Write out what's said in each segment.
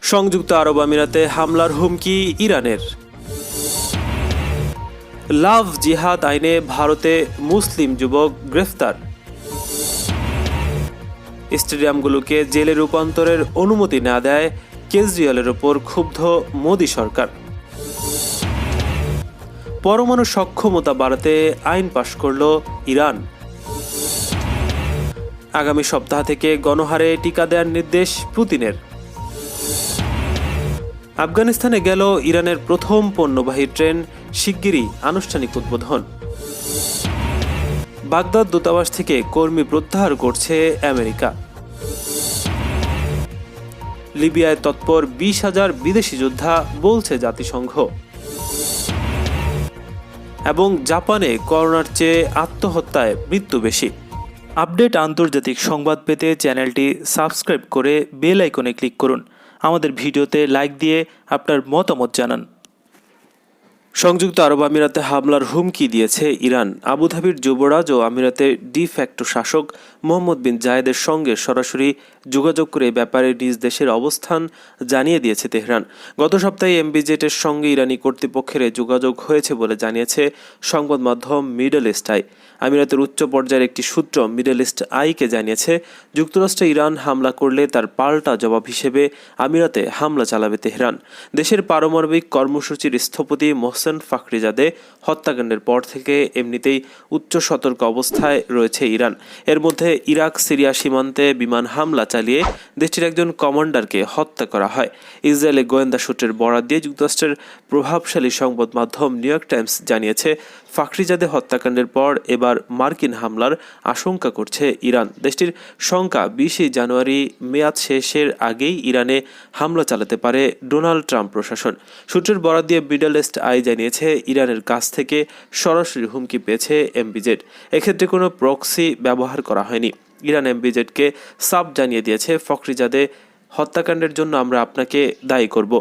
সংযুক্ত আরব আমিরাতে হামলার হুমকি ইরানের। লাভ জিহাদ আইনে ভারতে মুসলিম যুবক গ্রেফতার। স্টেডিয়ামগুলোকে জেলে রূপান্তরের অনুমতি না দেয় কেজরিওয়ালের ওপর ক্ষুব্ধ মোদি সরকার। পরমাণু সক্ষমতা বাড়াতে আইন পাশ করল ইরান। আগামী সপ্তাহ থেকে গণহারে টিকা দেওয়ার নির্দেশ পুতিনের। আফগানিস্তানে গেল ইরানের প্রথম পণ্যবাহী ট্রেন, শিগগিরই আনুষ্ঠানিক উদ্বোধন। বাগদাদ দূতাবাস থেকে কর্মী প্রত্যাহার করছে আমেরিকা। লিবিয়ায় তৎপর 20,000 বিদেশি যোদ্ধা, বলছে জাতিসংঘ। এবং জাপানে করোনার চেয়ে আত্মহত্যায় মৃত্যু বেশি। আপডেট আন্তর্জাতিক সংবাদ পেতে চ্যানেলটি সাবস্ক্রাইব করে বেল আইকনে ক্লিক করুন। আমাদের ভিডিওতে লাইক দিয়ে আপনার মতামত জানান। সংযুক্ত আরব আমিরাতে হামলার হুমকি দিয়েছে ইরান। আবুধাবির যুবরাজ ও আমিরাতের ডি ফ্যাক্টো শাসক মোহাম্মদ বিন জায়েদের সঙ্গে সরাসরি যোগাযোগ করে ব্যাপারে নিজ দেশের অবস্থান জানিয়ে দিয়েছে তেহরান। গত সপ্তাহে এমবিজেটের সঙ্গে ইরানি কর্তৃপক্ষের যোগাযোগ হয়েছে বলে জানিয়েছে সংবাদ মাধ্যম মিডল ইস্ট আই। আমিরাতের উচ্চ পর্যায়ের একটি সূত্র মিডল ইস্ট আইকে জানিয়েছে, যুক্তরাষ্ট্রে ইরান হামলা করলে তার পাল্টা জবাব হিসেবে আমিরাতে হামলা চালাবে তেহরান। দেশের পারমাণবিক কর্মসূচির স্থপতি মোহসেন ফাখরিজাদে হত্যাকাণ্ডের পর থেকে এমনিতেই উচ্চ সতর্ক অবস্থায় রয়েছে ইরান। এর মধ্যে ইরাক সিরিয়া সীমান্তে বিমান হামলা চালিয়ে দেশটির একজন কমান্ডারকে হত্যা করা হয়। ইসরায়েলের গোয়েন্দা সূত্রের বরাত দিয়ে যুক্তরাষ্ট্রের প্রভাবশালী সংবাদ মাধ্যম নিউ ইয়র্ক টাইমস জানিয়েছে, ফাখরিজাদে হত্যাকাণ্ডের পর এবার মার্কিন হামলার আশঙ্কা করছে ইরান। দেশটির শঙ্কা 20 জানুয়ারি মেয়াদ শেষের আগেই ইরানে হামলা চালাতে পারে ডোনাল্ড ট্রাম্প প্রশাসন। সূত্রের বরাত দিয়ে মিডল ইস্ট আই জানিয়েছে, ইরানের কাছ থেকে সরাসরি হুমকি পেয়েছে এমবিজেড। এক্ষেত্রে কোনো প্রক্সি ব্যবহার করা হয়নি। ইরান এমবিজেডকে সাফ জানিয়ে দিয়েছে, ফাখরিজাদে হত্যাকাণ্ডের জন্য আমরা আপনাকে দায়ী করব।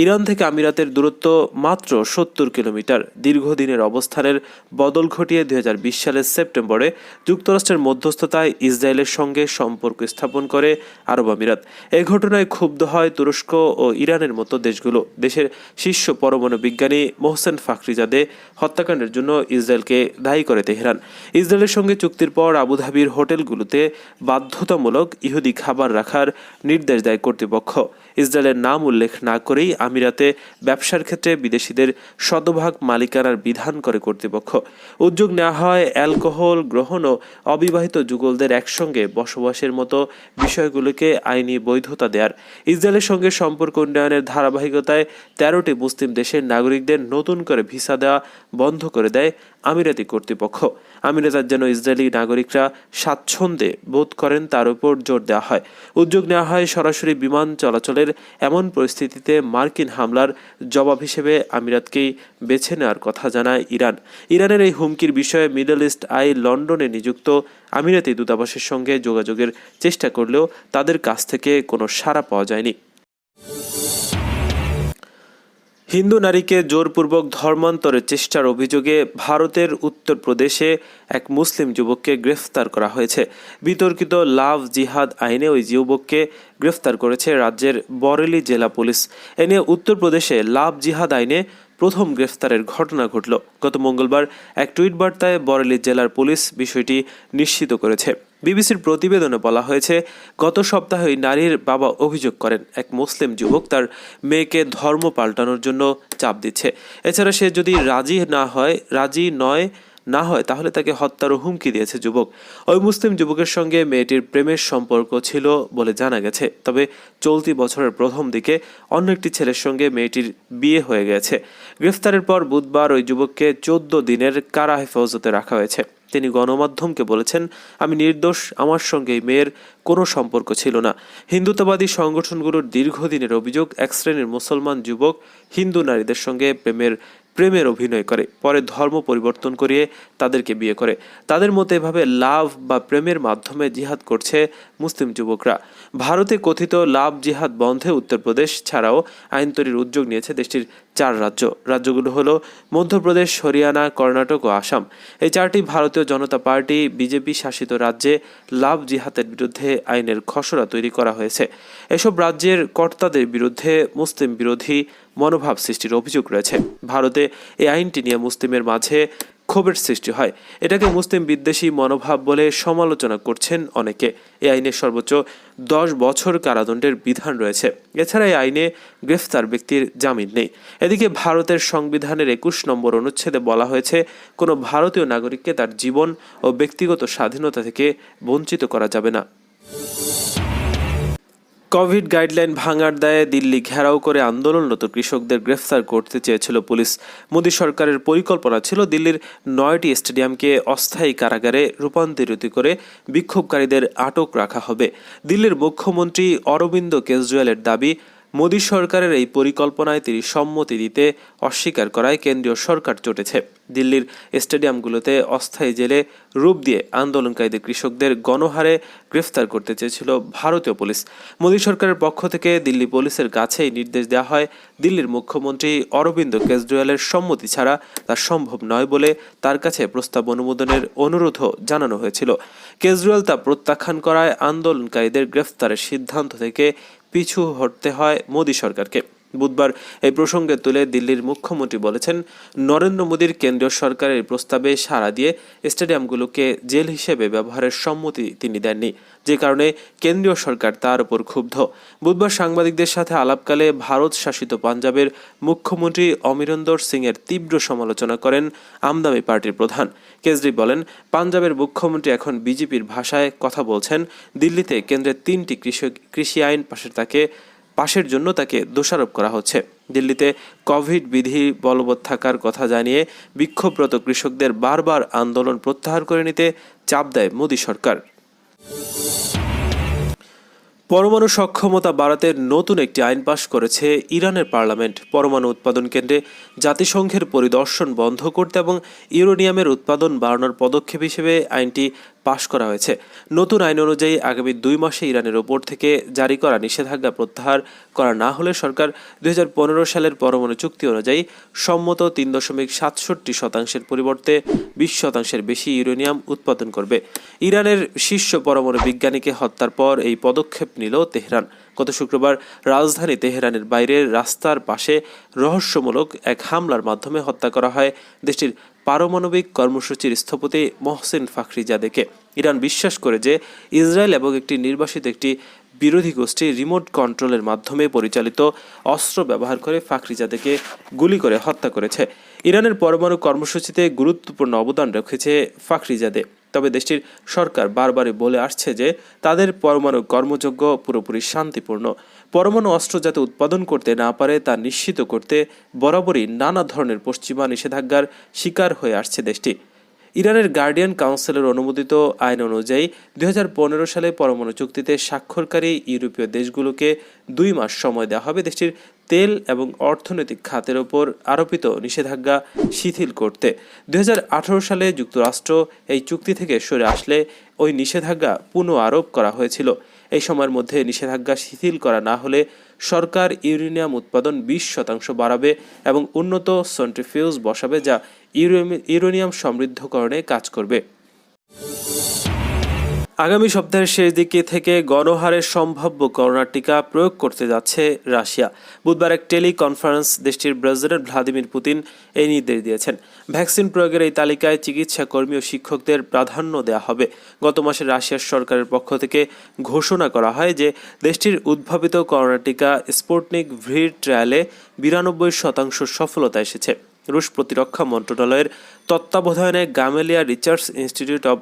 ইরান থেকে আমিরাতের দূরত্ব মাত্র 70 কিলোমিটার। দীর্ঘদিনের অবস্থানের বদল ঘটিয়ে 2020 সালের সেপ্টেম্বরে যুক্তরাষ্ট্রের মধ্যস্থতায় ইসরায়েলের সঙ্গে সম্পর্ক স্থাপন করে আরব আমিরাত। এই ঘটনায় ক্ষুব্ধ হয় তুরস্ক ও ইরানের মতো দেশগুলো। দেশের শীর্ষ পরমাণু বিজ্ঞানী মোহসেন ফাখরিজাদে হত্যাকাণ্ডের জন্য ইসরায়েলকে দায়ী করে তেহরান। ইসরায়েলের সঙ্গে চুক্তির পর আবুধাবির হোটেলগুলোতে বাধ্যতামূলক ইহুদি খাবার রাখার নির্দেশ দেয় কর্তৃপক্ষ। ইসরায়েলের নাম উল্লেখ না করেই আমিরাতে ব্যবসার ক্ষেত্রে বিদেশিদের শতভাগ মালিকানার বিধান করে কর্তৃপক্ষ। উদ্যোগ নেওয়া হয় অ্যালকোহল গ্রহণ ও অবিবাহিত যুগলদের একসঙ্গে বসবাসের মতো বিষয়গুলোকে আইনি বৈধতা দেওয়ার। ইসরায়েলের সঙ্গে সম্পর্ক উন্নয়নের ধারাবাহিকতায় 13টি মুসলিম দেশের নাগরিকদের নতুন করে ভিসা দেওয়া বন্ধ করে দেয় আমিরাতি কর্তৃপক্ষ। আমিরাতের যেন ইসরায়েলি নাগরিকরা স্বাচ্ছন্দ্যে বোধ করেন তার উপর জোর দেওয়া হয়। উদ্যোগ নেওয়া হয় সরাসরি বিমান চলাচলের এমন পরিস্থিতিতে মার্কিন হামলার জবাব হিসেবে আমিরাতকেই বেছে নেওয়ার কথা জানায় ইরান। ইরানের এই হুমকির বিষয়ে মিডল ইস্ট আই লন্ডনে নিযুক্ত আমিরাতি দূতাবাসের সঙ্গে যোগাযোগের চেষ্টা করলেও তাদের কাছ থেকে কোনো সাড়া পাওয়া যায়নি। হিন্দু নারীকে জোরপূর্বক ধর্মান্তরের চেষ্টার অভিযোগে ভারতের উত্তরপ্রদেশে এক মুসলিম যুবককে গ্রেফতার করা হয়েছে। বিতর্কিত লাভ জিহাদ আইনে ওই যুবককে গ্রেফতার করেছে রাজ্যের বরেলি জেলা পুলিশ। এ নিয়ে উত্তরপ্রদেশে লাভ জিহাদ আইনে প্রথম গ্রেফতারের ঘটনা ঘটল। গত মঙ্গলবার এক টুইট বার্তায় বরেলি জেলার পুলিশ বিষয়টি নিশ্চিত করেছে। বিবিসির প্রতিবেদনে বলা হয়েছে, গত সপ্তাহে নারীর বাবা অভিযোগ করেন এক মুসলিম যুবক তার মেয়েকে ধর্ম পাল্টানোর জন্য চাপ দিচ্ছে। এছাড়া সে যদি রাজি না হয় তাহলে তাকে হত্যারও হুমকি দিয়েছে যুবক। ওই মুসলিম যুবকের সঙ্গে মেয়েটির প্রেমের সম্পর্ক ছিল বলে জানা গেছে। তবে চলতি বছরের প্রথম দিকে অন্য একটি ছেলের সঙ্গে মেয়েটির বিয়ে হয়ে গেছে। গ্রেফতারের পর বুধবার ওই যুবককে 14 দিনের কারা হেফাজতে রাখা হয়েছে। তিনি গণমাধ্যমকে বলেছেন, আমি নির্দোষ, আমার সঙ্গে এই মেয়ের কোনো সম্পর্ক ছিল না। হিন্দুত্ববাদী সংগঠনগুলোর দীর্ঘদিনের অভিযোগ, এক শ্রেণীর মুসলমান যুবক হিন্দু নারীদের সঙ্গে প্রেমের প্রেমের অভিনয় করে, পরে ধর্ম পরিবর্তন করিয়ে তাদেরকে বিয়ে করে। তাদের মতে এভাবে লাভ বা প্রেমের মাধ্যমে জিহাদ করছে মুসলিম যুবকরা। ভারতে কথিত লাভ জিহাদ বন্ধে উত্তরপ্রদেশ ছাড়াও আইন তৈরির উদ্যোগ নিয়েছে দেশটির 4 রাজ্যগুলো হলো মধ্যপ্রদেশ, হরিয়ানা, কর্ণাটক ও আসাম। এই 4টি ভারতীয় জনতা পার্টি বিজেপি শাসিত রাজ্যে লাভ জিহাদের বিরুদ্ধে আইনের খসড়া তৈরি করা হয়েছে। এসব রাজ্যের কর্তাদের বিরুদ্ধে মুসলিম বিরোধী মনোভাব সৃষ্টির অভিযোগ রয়েছে। ভারতে এই আইনটি নিয়ে মুসলিমের মাঝে ক্ষোভের সৃষ্টি হয়। এটাকে মুসলিম বিদ্বেষী মনোভাব বলে সমালোচনা করছেন অনেকে। এই আইনে সর্বোচ্চ 10 বছর কারাদণ্ডের বিধান রয়েছে। এছাড়া এই আইনে গ্রেফতার ব্যক্তির জামিন নেই। এদিকে ভারতের সংবিধানের 21 নম্বর অনুচ্ছেদে বলা হয়েছে, কোনো ভারতীয় নাগরিককে তার জীবন ও ব্যক্তিগত স্বাধীনতা থেকে বঞ্চিত করা যাবে না। কোভিড গাইডলাইন ভাঙার দায়ে দিল্লি ঘেরাও করে আন্দোলনরত কৃষকদের গ্রেফতার করতে চেয়েছিল পুলিশ। মোদী সরকারের পরিকল্পনা ছিল দিল্লির 9টি স্টেডিয়ামকে অস্থায়ী কারাগারে রূপান্তরিত করে বিক্ষোভকারীদের আটক রাখা হবে। দিল্লির মুখ্যমন্ত্রী অরবিন্দ কেজরিওয়ালের দাবি, মোদী সরকারের এই পরিকল্পনায় তিনি সম্মতি দিতে অস্বীকার করায় কেন্দ্রীয় সরকার চটেছে। দিল্লির স্টেডিয়ামগুলোতে অস্থায়ী জেলে রূপ দিয়ে আন্দোলনকারীদের কৃষকদের গণহারে গ্রেফতার করতে চেয়েছিল ভারতীয় পুলিশ। মোদী সরকারের পক্ষ থেকে দিল্লি পুলিশের কাছেই নির্দেশ দেওয়া হয়, দিল্লির মুখ্যমন্ত্রী অরবিন্দ কেজরিওয়ালের সম্মতি ছাড়া তা সম্ভব নয় বলে তার কাছে প্রস্তাব অনুমোদনের অনুরোধও জানানো হয়েছিল। কেজরিওয়াল তা প্রত্যাখ্যান করায় আন্দোলনকারীদের গ্রেফতারের সিদ্ধান্ত থেকে পিছু হটতে হয় মোদী সরকারকে। বুধবার এই প্রসঙ্গে তুলে দিল্লির মুখ্যমন্ত্রী বলেছেন, নরেন্দ্র মোদীর কেন্দ্রীয় সরকারের প্রস্তাবে সাড়া দিয়ে স্টেডিয়ামগুলোকে জেল হিসেবে ব্যবহারের সম্মতি তিনি দেননি, যে কারণে কেন্দ্রীয় সরকার তার উপর ক্ষুব্ধ। বুধবার সাংবাদিকদের সাথে আলাপকালে ভারত শাসিত পাঞ্জাবের মুখ্যমন্ত্রী অমরিন্দর সিং এর তীব্র সমালোচনা করেন আম আদমি পার্টির প্রধান। কেজরি বলেন, পাঞ্জাবের মুখ্যমন্ত্রী এখন বিজেপির ভাষায় কথা বলছেন। দিল্লিতে কেন্দ্রের 3টি কৃষি আইন পাশের জন্য তাকে দোষারোপ করা হচ্ছে। দিল্লিতে কোভিড বিধি বলবৎ থাকার কথা জানিয়ে বিক্ষোভরত কৃষকদের বারবার আন্দোলন প্রত্যাহার করে নিতে চাপ দেয় মোদী সরকার। পরমাণু সক্ষমতা বাড়াতে নতুন একটি আইন পাশ করেছে ইরানের পার্লামেন্ট। পরমাণু উৎপাদন কেন্দ্রে জাতিসংঘের পরিদর্শন বন্ধ করতে এবং ইউরেনিয়ামের উৎপাদন বাড়ানোর পদক্ষেপ হিসেবে আইনটি পাশ করা হয়েছে। নতুন আইন অনুযায়ী আগামী 2 মাসে ইরানের ওপর থেকে জারি করা নিষেধাজ্ঞা প্রত্যাহার করা না হলে সরকার 2015 সালের পরমাণু চুক্তি অনুযায়ী সম্মত 3.67% পরিবর্তে 20% বেশি ইউরেনিয়াম উৎপাদন করবে। ইরানের শীর্ষ পরমাণু বিজ্ঞানীকে হত্যার পর এই পদক্ষেপ নিল তেহরান। গত শুক্রবার রাজধানী তেহরানের বাইরের রাস্তার পাশে রহস্যমূলক এক হামলার মাধ্যমে হত্যা করা হয় দেশটির পারমাণবিক কর্মসূচির স্থপতি মোহসেন ফাখরিজাদেকে। ইরান বিশ্বাস করে যে ইসরায়েল এবং একটি নির্বাসিত একটি বিরোধী গোষ্ঠী রিমোট কন্ট্রোলের মাধ্যমে পরিচালিত অস্ত্র ব্যবহার করে ফাখরিজাদেকে গুলি করে হত্যা করেছে। ইরানের পরমাণু কর্মসূচিতে গুরুত্বপূর্ণ অবদান রেখেছে ফাখরিজাদে। তবে দেশটির সরকার বারবারই বলে আসছে যে তাদের পরমাণু কর্মযজ্ঞ পুরোপুরি শান্তিপূর্ণ। পরমাণু অস্ত্র যাতে উৎপাদন করতে না পারে তা নিশ্চিত করতে বরাবরই নানা ধরনের পশ্চিমা নিষেধাজ্ঞার শিকার হয়ে আসছে দেশটি। ইরানের গার্ডিয়ান কাউন্সিলের অনুমোদিত আইন অনুযায়ী 2015 সালে পরমাণু চুক্তিতে স্বাক্ষরকারী ইউরোপীয় দেশগুলোকে 2 মাস সময় দেওয়া হবে দেশটির তেল এবং অর্থনৈতিক খাতের ওপর আরোপিত নিষেধাজ্ঞা শিথিল করতে। 2018 সালে যুক্তরাষ্ট্র এই চুক্তি থেকে সরে আসলে ওই নিষেধাজ্ঞা পুনঃ আরোপ করা হয়েছিল। এই সময়ের মধ্যে নিষেধাজ্ঞা শিথিল করা না হলে সরকার ইউরেনিয়াম উৎপাদন 20% বাড়াবে এবং উন্নত সেন্ট্রিফিউজ বসাবে যা ইউরেনিয়াম সমৃদ্ধকরণে কাজ করবে। আগামী সপ্তাহের শেষ দিকে থেকে গণহারে সম্ভাব্য করোনা টিকা প্রয়োগ করতে যাচ্ছে রাশিয়া। বুধবার এক টেলিকনফারেন্স দেশটির প্রেসিডেন্ট ভ্লাদিমির পুতিন এই নির্দেশ দিয়েছেন। ভ্যাকসিন প্রয়োগের এই তালিকায় চিকিৎসা কর্মী ও শিক্ষকদের প্রাধান্য দেওয়া হবে। গত মাসে রাশিয়ার সরকারের পক্ষ থেকে ঘোষণা করা হয় যে দেশটির উদ্ভাবিত করোনা টিকা স্পুটনিক ভি ট্রায়ালে 92% সফলতা এসেছে। রুশ প্রতিরক্ষা মন্ত্রণালয়ের তত্ত্বাবধানে Gamaleya research institute of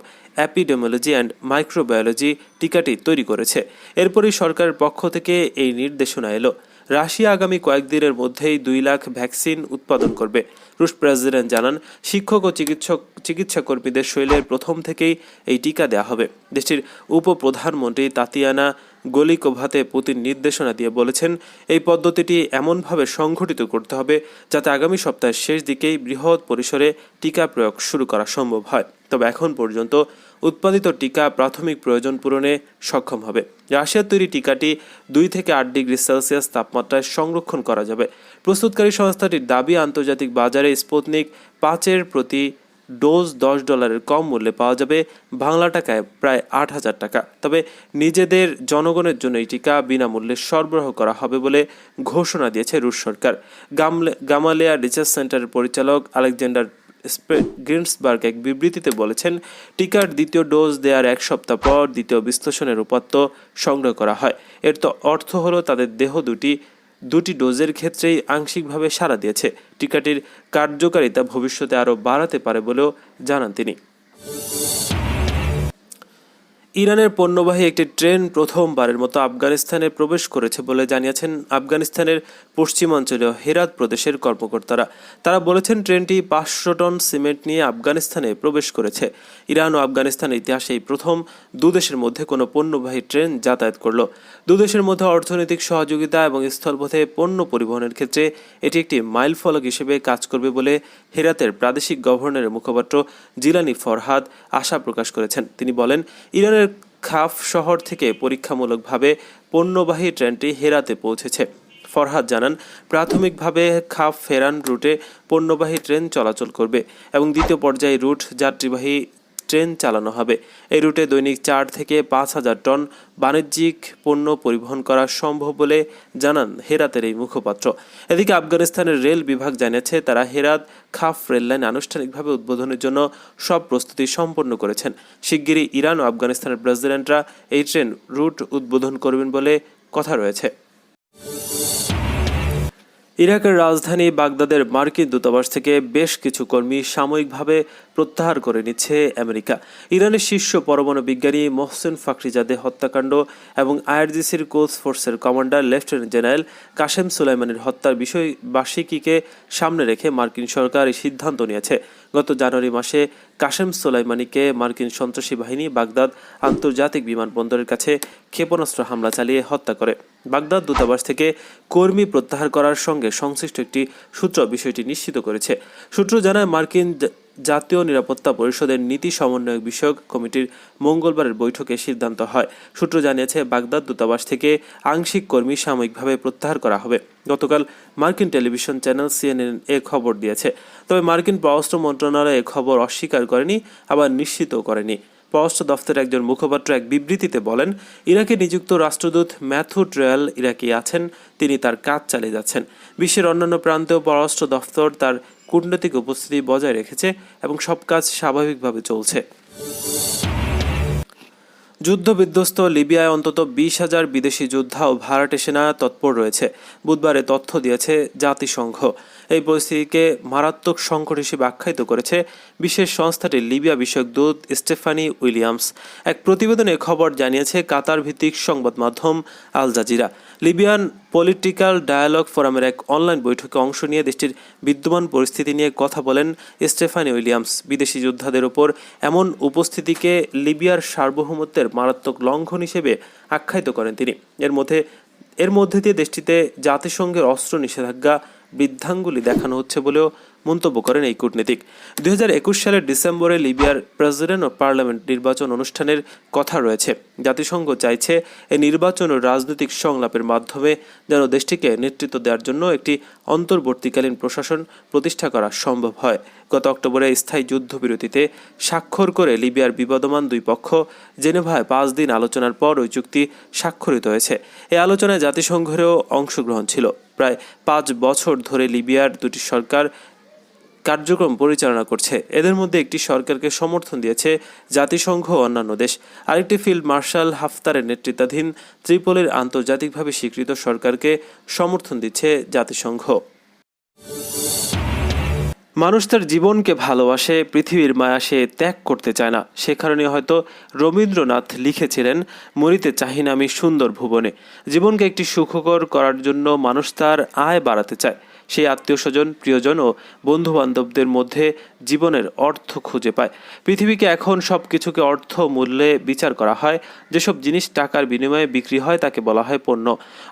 epidemiology and microbiology টিকাটি তৈরি করেছে। এরপরই সরকারের পক্ষ থেকে এই নির্দেশনা এলো। রাশিয়া আগামী কয়েকদিনের মধ্যেই 2 লাখ ভ্যাকসিন উৎপাদন করবে। রুশ প্রেসিডেন্ট জানান, শিক্ষক ও চিকিৎসা কর্মীদের শরীরের প্রথম থেকেই এই টিকা দেওয়া হবে। দেশটির উপপ্রধানমন্ত্রী তাতিয়ানা গলিকোভাতে পুতিন নির্দেশনা দিয়ে বলেছেন, এই পদ্ধতিটি এমনভাবে সংঘটিত করতে হবে যাতে আগামী সপ্তাহের শেষ দিকেই বৃহৎ পরিসরে টিকা প্রয়োগ শুরু করা সম্ভব হয়। তবে এখন পর্যন্ত উৎপাদিত টিকা প্রাথমিক প্রয়োজন পূরণে সক্ষম হবে। রাশিয়ার তৈরি টিকাটি 2 থেকে 8 ডিগ্রি সেলসিয়াস তাপমাত্রায় সংরক্ষণ করা যাবে। প্রস্তুতকারী সংস্থাটির দাবি, আন্তর্জাতিক বাজারে স্পুতনিক 5-এর প্রতি ডোজ $10 কম মূল্যে পাওয়া যাবে, বাংলা টাকায় প্রায় 8,000 টাকা। তবে নিজেদের জনগণের জন্য এই টিকা বিনামূল্যে সরবরাহ করা হবে বলে ঘোষণা দিয়েছে রুশ সরকার। গামালেয়া রিসার্চ সেন্টারের পরিচালক আলেকজান্ডার গ্রিন্সবার্গ এক বিবৃতিতে বলেছেন, টিকার দ্বিতীয় ডোজ দেওয়ার 1 সপ্তাহ পর দ্বিতীয় বিশ্লেষণের উপাত্ত সংগ্রহ করা হয়। এর তো অর্থ হলো তাদের দেহ দুটি ডোজের ক্ষেত্রেই আংশিকভাবে সাড়া দিয়েছে। টিকাটির কার্যকারিতা ভবিষ্যতে আরও বাড়াতে পারে বলেও জানান তিনি। ইরানের পণ্যবাহী একটি ট্রেন প্রথমবারের মতো আফগানিস্তানে প্রবেশ করেছে বলে জানিয়েছেন আফগানিস্তানের পশ্চিমাঞ্চলীয় হেরাত প্রদেশের কর্মকর্তারা। তারা বলেছেন, ট্রেনটি 500 টন সিমেন্ট নিয়ে আফগানিস্তানে প্রবেশ করেছে। ইরান ও আফগানিস্তানের ইতিহাসে এই প্রথম দুদেশের মধ্যে কোনো পণ্যবাহী ট্রেন যাতায়াত করল। দুদেশের মধ্যে অর্থনৈতিক সহযোগিতা এবং স্থলপথে পণ্য পরিবহনের ক্ষেত্রে এটি একটি মাইলফলক হিসেবে কাজ করবে বলে হেরাতের প্রাদেশিক গভর্নরের মুখপাত্র জিলানি ফরহাদ আশা প্রকাশ করেছেন। তিনি বলেন, ইরানের খাফ শহর থেকে পরীক্ষামূলকভাবে পণ্যবাহী ট্রেনটি হেরাতে পৌঁছেছে। ফরহাদ জানান, প্রাথমিকভাবে খাফ ফেরান রুটে পণ্যবাহী ট্রেন চলাচল করবে এবং দ্বিতীয় পর্যায়ে রুট যাত্রীবাহী ট্রেন চালানো হবে। এই রুটে দৈনিক 4 থেকে 5,000 টন বাণিজ্যিক পণ্য পরিবহন করা সম্ভব বলে জানান হেরাতের এই মুখপাত্র। এদিকে আফগানিস্তানের রেল বিভাগ জানিয়েছে, তারা হেরাত খাফ রেললাইন আনুষ্ঠানিকভাবে উদ্বোধনের জন্য সব প্রস্তুতি সম্পন্ন করেছেন। শিগগিরই ইরান ও আফগানিস্তানের প্রেসিডেন্টরা এই ট্রেন রুট উদ্বোধন করবেন বলে কথা রয়েছে। ইরাকের রাজধানী বাগদাদের মার্কিন দূতাবাস থেকে বেশ কিছু কর্মী সাময়িকভাবে প্রত্যাহার করে নিচ্ছে আমেরিকা। ইরানের শীর্ষ পরমাণু বিজ্ঞানী মোহসেন ফাখরিজাদে হত্যাকাণ্ড এবং আইআরজিসির কোচ ফোর্সের কমান্ডার লেফটেন্যান্ট জেনারেল কাশেম সুলাইমানির হত্যার বার্ষিকীকে সামনে রেখে মার্কিন সরকার এই সিদ্ধান্ত নিয়েছে। গত জানুয়ারি মাসে কাশেম সুলাইমানিকে মার্কিন সন্ত্রাসী বাহিনী বাগদাদ আন্তর্জাতিক বিমানবন্দরের কাছে ক্ষেপণাস্ত্র হামলা চালিয়ে হত্যা করে। বাগদাদ দূতাবাস থেকে কর্মী প্রত্যাহার করার সঙ্গে সংশ্লিষ্ট একটি সূত্র বিষয়টি নিশ্চিত করেছে। সূত্র জানায়, মার্কিন জাতীয় নিরাপত্তা পরিষদের নীতি সমন্বয় বিষয়ক কমিটির মঙ্গলবারের বৈঠকে সিদ্ধান্ত হয়। সূত্র জানিয়েছে, বাগদাদ দূতাবাস থেকে আংশিক কর্মী সাময়িকভাবে প্রত্যাহার করা হবে। গতকাল মার্কিন টেলিভিশন চ্যানেল CNN এ খবর দিয়েছে। তবে মার্কিন পররাষ্ট্র মন্ত্রণালয় এ খবর অস্বীকার করেনি, আবার নিশ্চিতও করেনি। পররাষ্ট্র দফতরের একজন মুখপাত্র এক বিবৃতিতে বলেন, ইরাকে নিযুক্ত রাষ্ট্রদূত ম্যাথু ট্রেয়াল ইরাকে আছেন, তিনি তার কাজ চালিয়ে যাচ্ছেন। বিশ্বের অন্যান্য প্রান্তেও পররাষ্ট্র দফতর তার কূটনৈতিক উপস্থিতি বজায় রেখেছে এবং সব কাজ স্বাভাবিকভাবে চলছে। যুদ্ধবিধ্বস্ত লিবিয়ায় অন্তত 20,000 বিদেশি যোদ্ধা ও ভাড়াটে সেনা তৎপর রয়েছে, বুধবারে তথ্য দিয়েছে জাতিসংঘ। এই পরিস্থিতিকে মারাত্মক সংকট হিসেবে আখ্যায়িত করেছে বিশেষ সংস্থাটির লিবিয়া বিষয়ক দূত স্টেফানি উইলিয়ামস। এক প্রতিবেদনে খবর জানিয়েছে কাতার ভিত্তিক সংবাদ মাধ্যম Al Jazeera. Libyan political dialogue ফোরামের এক অনলাইন বৈঠকে অংশ নিয়ে দেশটির বিদ্যমান পরিস্থিতি নিয়ে কথা বলেন স্টেফানি উইলিয়ামস। বিদেশি যোদ্ধাদের ওপর এমন উপস্থিতিকে লিবিয়ার সার্বভৌমত্বের মারাত্মক লঙ্ঘন হিসেবে আখ্যায়িত করেন তিনি। এর মধ্যে দিয়ে দেশটিতে জাতিসংঘের অস্ত্র নিষেধাজ্ঞা বৃদ্ধাঙ্গুলি দেখানো হচ্ছে বলেও মন্তব্য করেন এই কূটনীতিক। 2021 সালের ডিসেম্বরে লিবিয়ার প্রেসিডেন্ট ও পার্লামেন্ট নির্বাচন অনুষ্ঠানের কথা রয়েছে। জাতিসংঘ চাইছে এই নির্বাচন ও রাজনৈতিক সংলাপের মাধ্যমে যেন দেশটিকে নেতৃত্ব দেওয়ার জন্য একটি অন্তর্বর্তীকালীন প্রশাসন প্রতিষ্ঠা করা সম্ভব হয়। গত অক্টোবরে স্থায়ী যুদ্ধবিরতিতে স্বাক্ষর করে লিবিয়ার বিবাদমান দুই পক্ষ জেনেভায় 5 দিন আলোচনার পর ওই চুক্তি স্বাক্ষরিত হয়েছে। এই আলোচনায় জাতিসংঘেরও অংশগ্রহণ ছিল। প্রায় 5 বছর ধরে লিবিয়ার দুটি সরকার কার্যক্রম পরিচালনা করছে। এদের মধ্যে একটি সরকারকে সমর্থন দিয়েছে জাতিসংঘ ও অন্যান্য দেশ, আরেকটি ফিল্ড মার্শাল হাফতারের নেতৃত্বাধীন ত্রিপোলির আন্তর্জাতিকভাবে স্বীকৃত সরকারকে সমর্থন দিচ্ছে জাতিসংঘ। মানুষ তার জীবনকে ভালোবাসে, পৃথিবীর মায়া সে ত্যাগ করতে চায় না। সে কারণে হয়তো রবীন্দ্রনাথ লিখেছিলেন, মরিতে চাহি না আমি সুন্দর ভুবনে। জীবনকে একটি সুখকর করার জন্য মানুষ তার আয় বাড়াতে চায়। সেই আত্মীয়স্বজন, প্রিয়জন ও বন্ধুবান্ধবদের মধ্যে জীবনের অর্থ খুঁজে পায়। পৃথিবীকে এখন সব কিছুকে অর্থ মূল্যে বিচার করা হয়। যেসব জিনিস টাকার বিনিময়ে বিক্রি হয় তাকে বলা হয় পণ্য।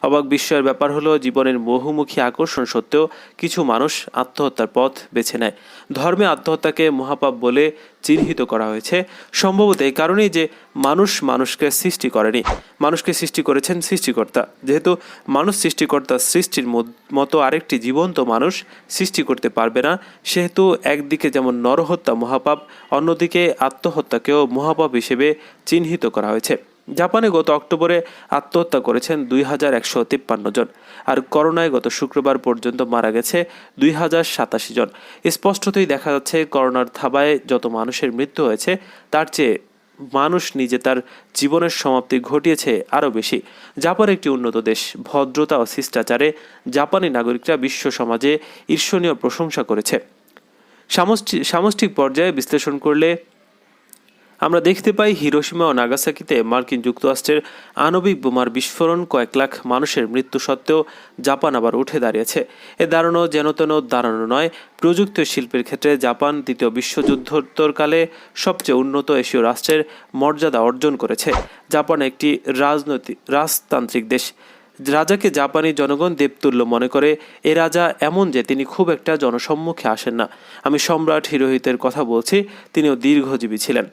অবাক বিস্ময়ের ব্যাপার হলো, জীবনের বহুমুখী আকর্ষণ সত্ত্বেও কিছু মানুষ আত্মহত্যার পথ বেছে নেয়। ধর্মে আত্মহত্যাকে মহাপাপ বলে চিহ্নিত করা হয়েছে, সম্ভবত এই কারণেই যে মানুষকে সৃষ্টি করেনি, মানুষকে সৃষ্টি করেছেন সৃষ্টিকর্তা। যেহেতু মানুষ সৃষ্টিকর্তা সৃষ্টির মতো আরেকটি জীবন্ত মানুষ সৃষ্টি করতে পারবে না, সেহেতু একদিকে যেমন নরহত্যা মহাপাপ, অন্যদিকে আত্মহত্যাকেও মহাপাপ হিসেবে চিহ্নিত করা হয়েছে। জাপানে গত অক্টোবরে আত্মহত্যা করেছেন 2153 জন, আর করোনায় গত শুক্রবার পর্যন্ত মারা গেছে 2087 জন। স্পষ্টতই দেখা যাচ্ছে, করোনার থাবায় যত মানুষের মৃত্যু হয়েছে তার চেয়ে মানুষ নিজে তার জীবনের সমাপ্তি ঘটিয়েছে আরও বেশি। জাপান একটি উন্নত দেশ। ভদ্রতা ও শিষ্টাচারে জাপানি নাগরিকরা বিশ্ব সমাজে ঈর্ষণীয় প্রশংসা করেছে। সামষ্টিক পর্যায়ে বিশ্লেষণ করলে আমরা দেখতে পাই, হিরোশিমা ও নাগাসাকিতে মার্কিন যুক্তরাষ্ট্রের আণবিক বোমার বিস্ফোরণ কয়েক লাখ মানুষের মৃত্যু সত্ত্বেও জাপান আবার উঠে দাঁড়িয়েছে। এ দাঁড়ানো যেন তেন দাঁড়ানো নয়। প্রযুক্তি ও শিল্পের ক্ষেত্রে জাপান দ্বিতীয় বিশ্বযুদ্ধোত্তরকালে সবচেয়ে উন্নত এশীয় রাষ্ট্রের মর্যাদা অর্জন করেছে। জাপান একটি রাজতান্ত্রিক দেশ। রাজাকে জাপানি জনগণ দেবতুল্য মনে করে। এ রাজা এমন যে তিনি খুব একটা জনসম্মুখে আসেন না। আমি সম্রাট হিরোহিতের কথা বলছি, তিনিও দীর্ঘজীবী ছিলেন।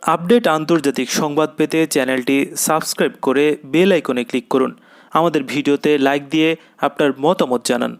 আপডেট আন্তর্জাতিক সংবাদ পেতে চ্যানেলটি সাবস্ক্রাইব করে বেল আইকনে ক্লিক করুন। আমাদের ভিডিওতে লাইক দিয়ে আপনার মতামত জানান।